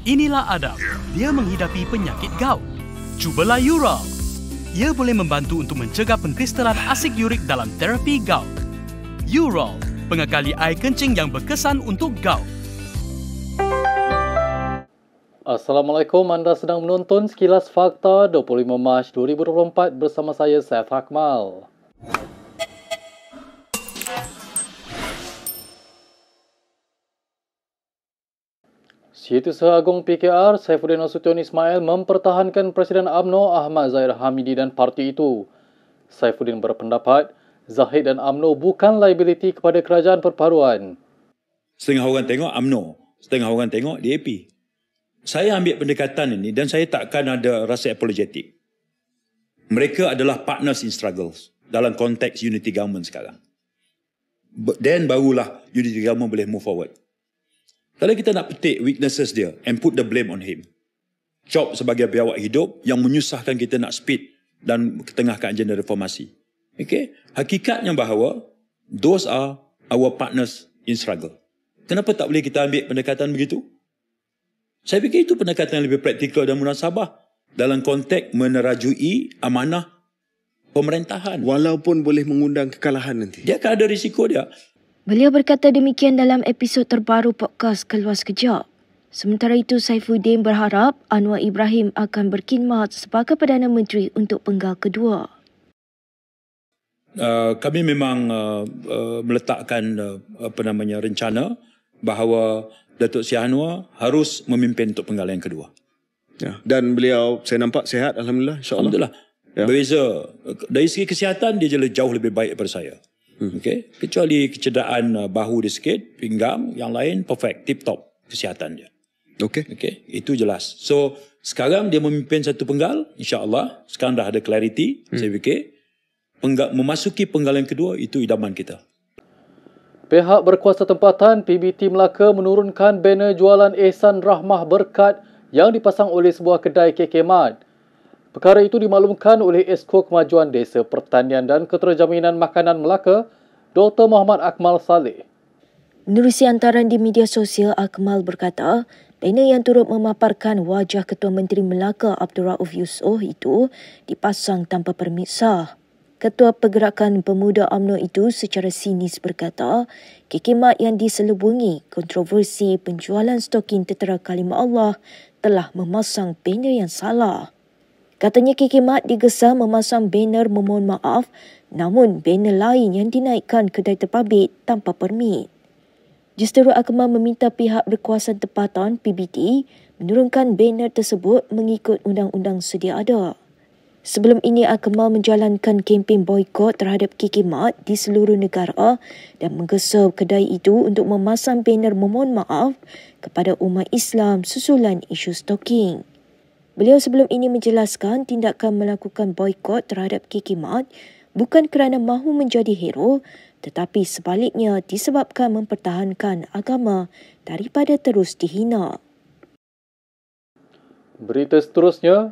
Inilah Adam. Dia menghidapi penyakit gout. Cubalah Ural. Ia boleh membantu untuk mencegah pengkristalan asid urik dalam terapi gout. Ural, pengekali air kencing yang berkesan untuk gout. Assalamualaikum, anda sedang menonton Sekilas Fakta 25 Mac 2024 bersama saya, Saif Akmal. Setiausaha Agung PKR, Saifuddin Nasution Ismail mempertahankan Presiden UMNO Ahmad Zahid Hamidi dan parti itu. Saifuddin berpendapat, Zahid dan UMNO bukan liability kepada kerajaan perpaduan. Setengah orang tengok UMNO, setengah orang tengok DAP. Saya ambil pendekatan ini dan saya takkan ada rasa apologetik. Mereka adalah partners in struggles dalam konteks unity government sekarang. Then barulah unity government boleh move forward. Kalau kita nak petik weaknesses dia and put the blame on him. Job sebagai biawak hidup yang menyusahkan kita nak speed dan ketengahkan agenda reformasi. Okay? Hakikatnya bahawa those are our partners in struggle. Kenapa tak boleh kita ambil pendekatan begitu? Saya fikir itu pendekatan yang lebih praktikal dan munasabah dalam konteks menerajui amanah pemerintahan. Walaupun boleh mengundang kekalahan nanti. Dia akan ada risiko dia. Beliau berkata demikian dalam episod terbaru podcast Keluar Sekejap. Sementara itu, Saifuddin berharap Anwar Ibrahim akan berkhidmat sebagai Perdana Menteri untuk penggal kedua. Kami memang meletakkan rencana bahawa Datuk Seri Anwar harus memimpin untuk penggal yang kedua. Ya. Dan beliau saya nampak sihat, alhamdulillah, insya-Allah. Alhamdulillah. Ya. Berbeza dari segi kesihatan dia jauh lebih baik daripada saya. Okay? Kecuali kecederaan bahu dia sikit, pinggang, yang lain perfect, tip top kesihatan dia. Okey. Okay? Itu jelas. So sekarang dia memimpin satu penggal, insya-Allah. Sekarang dah ada clarity, saya fikir memasuki penggal yang kedua itu idaman kita. Pihak berkuasa tempatan PBT Melaka menurunkan banner jualan Ehsan Rahmah Berkat yang dipasang oleh sebuah kedai KK Mart. Perkara itu dimaklumkan oleh Esko Kemajuan Desa Pertanian dan Keterjaminan Makanan Melaka, Dr. Muhammad Akmal Saleh. Menerusi hantaran di media sosial, Akmal berkata, banner yang turut memaparkan wajah Ketua Menteri Melaka Abdul Rauf Yusof itu dipasang tanpa permit sah. Ketua Pergerakan Pemuda UMNO itu secara sinis berkata, KK Mart yang diselubungi kontroversi penjualan stokin Tertera Kalimah Allah telah memasang banner yang salah. Katanya KK Mart digesa memasang banner memohon maaf, namun banner lain yang dinaikkan kedai terbabit tanpa permit. Justeru Akmal meminta pihak berkuasa tempatan PBT menurunkan banner tersebut mengikut undang-undang sedia ada. Sebelum ini, Akmal menjalankan kempen boikot terhadap KK Mart di seluruh negara dan menggesa kedai itu untuk memasang banner memohon maaf kepada umat Islam susulan isu stoking. Beliau sebelum ini menjelaskan tindakan melakukan boikot terhadap KK Mart bukan kerana mahu menjadi hero, tetapi sebaliknya disebabkan mempertahankan agama daripada terus dihina. Berita seterusnya,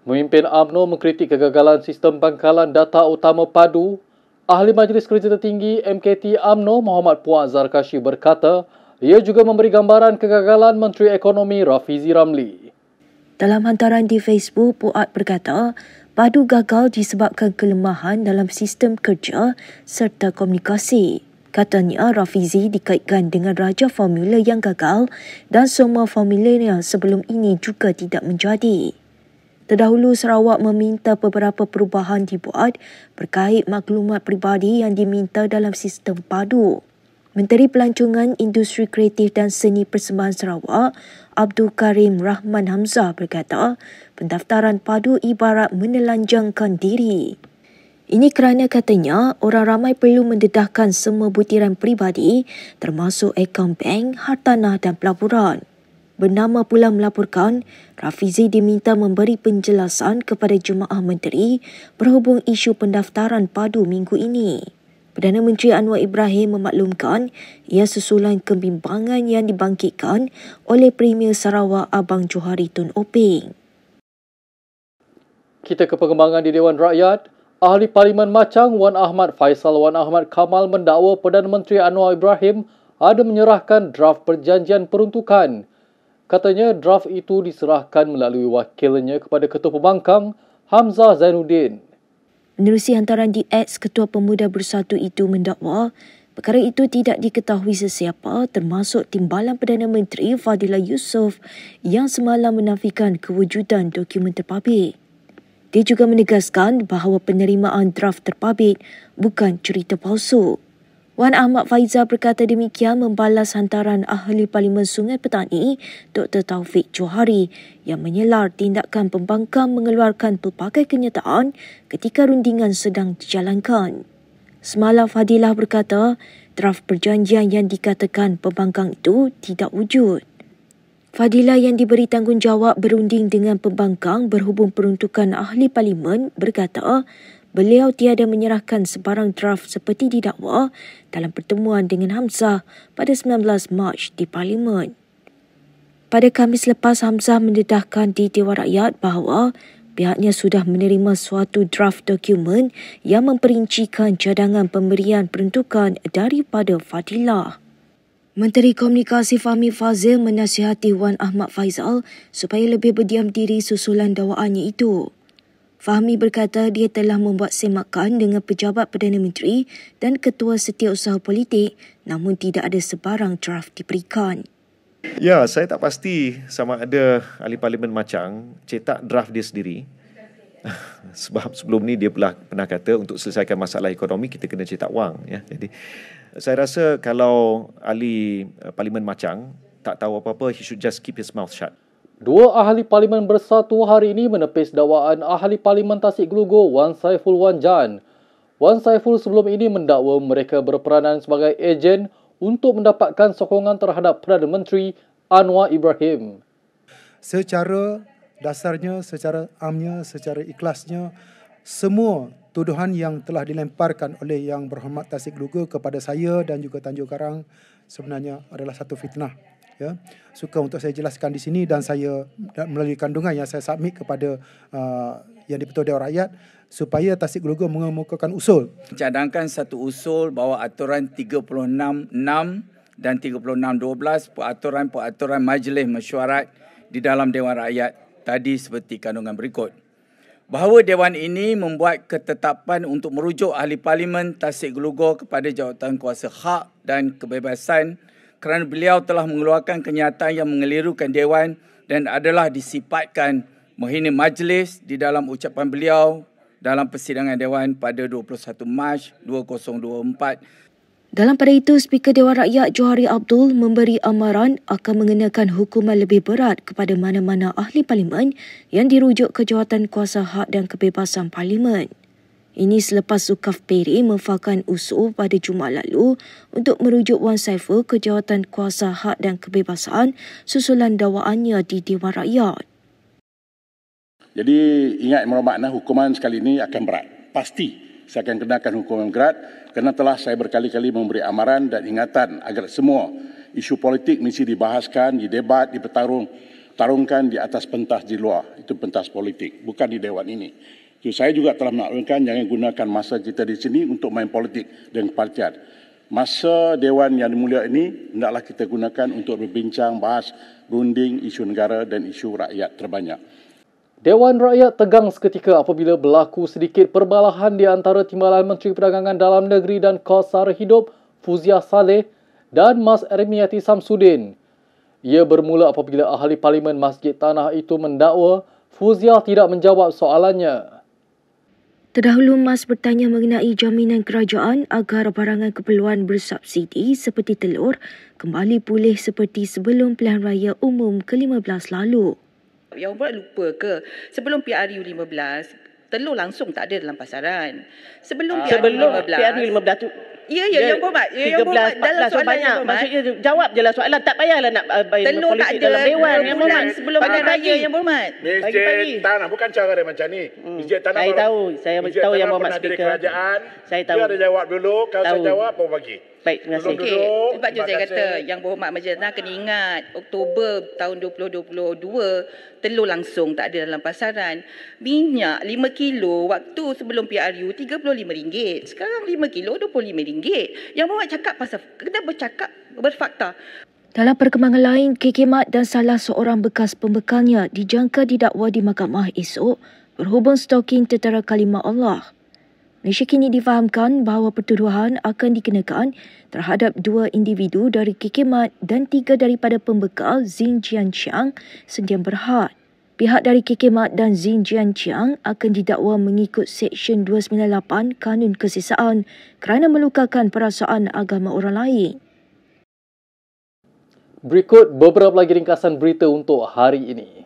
pemimpin UMNO mengkritik kegagalan sistem pangkalan data utama padu. Ahli Majlis Kerja Tertinggi MKT UMNO Muhammad Puan Zarkashi berkata, ia juga memberi gambaran kegagalan Menteri Ekonomi Rafizi Ramli. Dalam hantaran di Facebook, Puat berkata, padu gagal disebabkan kelemahan dalam sistem kerja serta komunikasi. Katanya, Rafizi dikaitkan dengan Raja Formula yang gagal dan semua formulanya sebelum ini juga tidak menjadi. Terdahulu, Sarawak meminta beberapa perubahan dibuat berkait maklumat peribadi yang diminta dalam sistem padu. Menteri Pelancongan Industri Kreatif dan Seni Persembahan Sarawak, Abdul Karim Rahman Hamzah berkata, pendaftaran padu ibarat menelanjangkan diri. Ini kerana katanya, orang ramai perlu mendedahkan semua butiran peribadi termasuk akaun bank, hartanah dan pelaburan. Bernama pula melaporkan, Rafizi diminta memberi penjelasan kepada jemaah menteri berhubung isu pendaftaran padu minggu ini. Perdana Menteri Anwar Ibrahim memaklumkan ia susulan kebimbangan yang dibangkitkan oleh Premier Sarawak Abang Johari Tun Openg. Kita ke pengembangan di Dewan Rakyat. Ahli Parlimen Machang Wan Ahmad Faisal Wan Ahmad Kamal mendakwa Perdana Menteri Anwar Ibrahim ada menyerahkan draft perjanjian peruntukan. Katanya draft itu diserahkan melalui wakilnya kepada Ketua Pembangkang Hamzah Zainuddin. Menerusi hantaran di X, Ketua Pemuda Bersatu itu mendakwa perkara itu tidak diketahui sesiapa termasuk Timbalan Perdana Menteri Fadillah Yusof yang semalam menafikan kewujudan dokumen terpabit. Dia juga menegaskan bahawa penerimaan draft terpabit bukan cerita palsu. Wan Ahmad Faizal berkata demikian membalas hantaran Ahli Parlimen Sungai Petani Dr. Taufik Johari yang menyelar tindakan pembangkang mengeluarkan pelbagai kenyataan ketika rundingan sedang dijalankan. Semalam Fadilah berkata draft perjanjian yang dikatakan pembangkang itu tidak wujud. Fadilah yang diberi tanggungjawab berunding dengan pembangkang berhubung peruntukan Ahli Parlimen berkata beliau tiada menyerahkan sebarang draft seperti didakwa dalam pertemuan dengan Hamzah pada 19 Mac di Parlimen. Pada Khamis lepas, Hamzah mendedahkan di Dewan Rakyat bahawa pihaknya sudah menerima suatu draft dokumen yang memperincikan cadangan pemberian peruntukan daripada Fadilah. Menteri Komunikasi Fahmi Fazil menasihati Wan Ahmad Faizal supaya lebih berdiam diri susulan dakwaannya itu. Fahmi berkata dia telah membuat semakan dengan pejabat Perdana Menteri dan Ketua Setiausaha Politik namun tidak ada sebarang draft diberikan. Ya, saya tak pasti sama ada Ahli Parlimen Macang cetak draft dia sendiri. Sebab sebelum ni dia pernah kata untuk selesaikan masalah ekonomi kita kena cetak wang. Ya. Jadi saya rasa kalau Ahli Parlimen Macang tak tahu apa-apa, he should just keep his mouth shut. Dua Ahli Parlimen Bersatu hari ini menepis dakwaan Ahli Parlimen Tasik Gelugor Wan Saiful Wan Jan. Wan Saiful sebelum ini mendakwa mereka berperanan sebagai ejen untuk mendapatkan sokongan terhadap Perdana Menteri Anwar Ibrahim. Secara dasarnya, secara amnya, secara ikhlasnya, semua tuduhan yang telah dilemparkan oleh Yang Berhormat Tasik Gelugor kepada saya dan juga Tanjung Karang sebenarnya adalah satu fitnah. Ya, suka untuk saya jelaskan di sini dan saya melalui kandungan yang saya submit kepada Yang di-Pertua Dewan Rakyat supaya Tasik Gelugor mengemukakan usul. Cadangkan satu usul bahawa aturan 36.6 dan 36.12 peraturan Majlis Mesyuarat di dalam Dewan Rakyat tadi seperti kandungan berikut. Bahawa Dewan ini membuat ketetapan untuk merujuk Ahli Parlimen Tasik Gelugor kepada jawatan kuasa hak dan kebebasan kerana beliau telah mengeluarkan kenyataan yang mengelirukan Dewan dan adalah disifatkan menghina majlis di dalam ucapan beliau dalam persidangan Dewan pada 21 Mac 2024. Dalam pada itu, Speaker Dewan Rakyat Johari Abdul memberi amaran akan mengenakan hukuman lebih berat kepada mana-mana Ahli Parlimen yang dirujuk ke jawatan kuasa hak dan kebebasan Parlimen. Ini selepas Zulkaf Peri memfahamkan usul pada Jumaat lalu untuk merujuk Wan Saiful ke jawatan kuasa hak dan kebebasan susulan dakwaannya di Dewan Rakyat. Jadi ingat bermakna hukuman sekali ini akan berat. Pasti saya akan kenakan hukuman berat kerana telah saya berkali-kali memberi amaran dan ingatan agar semua isu politik mesti dibahaskan, didebat, dipertarungkan di atas pentas di luar. Itu pentas politik, bukan di Dewan ini. So, saya juga telah maklumkan jangan gunakan masa kita di sini untuk main politik dan kepartian. Masa Dewan yang mulia ini hendaklah kita gunakan untuk berbincang, bahas, runding isu negara dan isu rakyat terbanyak. Dewan Rakyat tegang seketika apabila berlaku sedikit perbalahan di antara Timbalan Menteri Perdagangan Dalam Negeri dan Kos Sara Hidup Fuziah Saleh dan Mas Ermiati Samsudin. Ia bermula apabila Ahli Parlimen Masjid Tanah itu mendakwa Fuziah tidak menjawab soalannya. Terdahulu, Mas bertanya mengenai jaminan kerajaan agar barangan keperluan bersubsidi seperti telur kembali pulih seperti sebelum pilihan raya umum ke-15 lalu. Yang buat lupa ke sebelum PRU 15 telur langsung tak ada dalam pasaran. Sebelum PRU 15 tu ya yang berhormat. Yang berhormat dalam soalan banyak. Maksudnya jawab je lah soalan. Tak payahlah nak telur tak ada dalam Dewan yang berhormat. Sebelum pagi raya yang berhormat. Masjid Tanah bukan cara dia macam ni. Masjid Tanah saya tahu. Saya tahu yang berhormat speaker. Saya tahu. Dia ada jawab dulu. Kalau saya jawab baru bagi. Baik, terima kasih. Okey, sebab tu saya kata Yang Berhormat Majlis Tanah kena ingat Oktober tahun 2022 telur langsung tak ada dalam pasaran. Minyak 5 kilo waktu sebelum PRU RM35. Sekarang 5 kilo RM25. Yang Berhormat cakap pasal, kita bercakap berfakta. Dalam perkembangan lain, KK Mat dan salah seorang bekas pembekalnya dijangka didakwa di mahkamah esok berhubung stalking tentara kalimah Allah. Malaysia kini difahamkan bahawa pertuduhan akan dikenakan terhadap 2 individu dari KK Mat dan 3 daripada pembekal Zin Jianqiang Sendian Berhad. Pihak dari KK Mat dan Zin Jianqiang akan didakwa mengikut Seksyen 298 Kanun Kesisaan kerana melukakan perasaan agama orang lain. Berikut beberapa lagi ringkasan berita untuk hari ini.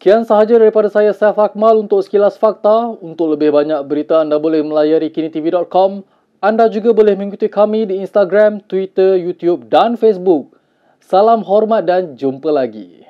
Sekian sahaja daripada saya, Saif Akmal, untuk Sekilas Fakta. Untuk lebih banyak berita, anda boleh melayari kinitv.com. Anda juga boleh mengikuti kami di Instagram, Twitter, YouTube dan Facebook. Salam hormat dan jumpa lagi.